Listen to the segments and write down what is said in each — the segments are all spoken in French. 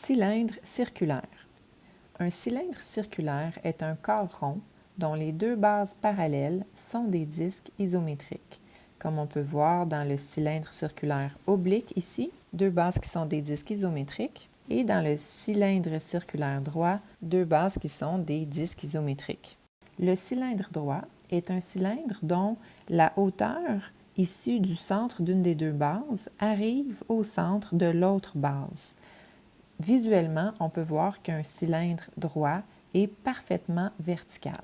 Cylindre circulaire. Un cylindre circulaire est un corps rond dont les deux bases parallèles sont des disques isométriques. Comme on peut voir dans le cylindre circulaire oblique ici, deux bases qui sont des disques isométriques, et dans le cylindre circulaire droit, deux bases qui sont des disques isométriques. Le cylindre droit est un cylindre dont la hauteur issue du centre d'une des deux bases arrive au centre de l'autre base. Visuellement, on peut voir qu'un cylindre droit est parfaitement vertical.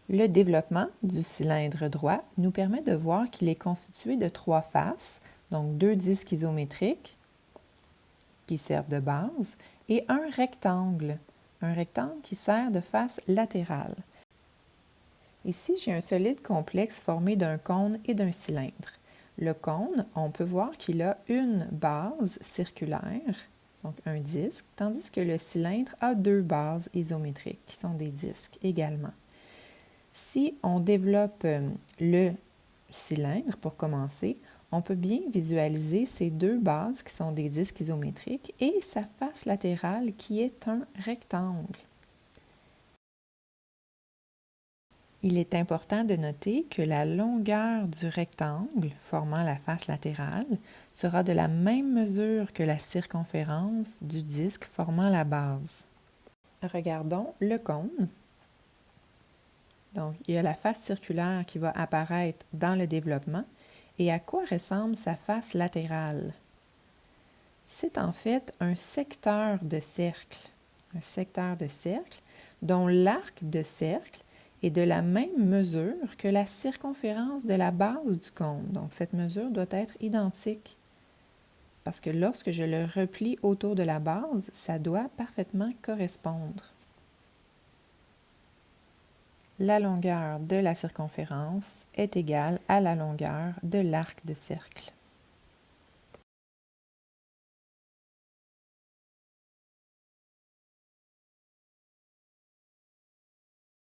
Le développement du cylindre droit nous permet de voir qu'il est constitué de trois faces, donc deux disques isométriques qui servent de base, et un rectangle qui sert de face latérale. Ici, j'ai un solide complexe formé d'un cône et d'un cylindre. Le cône, on peut voir qu'il a une base circulaire, donc un disque, tandis que le cylindre a deux bases isométriques, qui sont des disques également. Si on développe le cylindre, pour commencer, on peut bien visualiser ces deux bases qui sont des disques isométriques et sa face latérale qui est un rectangle. Il est important de noter que la longueur du rectangle formant la face latérale sera de la même mesure que la circonférence du disque formant la base. Regardons le cône. Donc, il y a la face circulaire qui va apparaître dans le développement. Et à quoi ressemble sa face latérale? C'est en fait un secteur de cercle dont l'arc de cercle est de la même mesure que la circonférence de la base du cône. Donc, cette mesure doit être identique parce que lorsque je le replie autour de la base, ça doit parfaitement correspondre. La longueur de la circonférence est égale à la longueur de l'arc de cercle.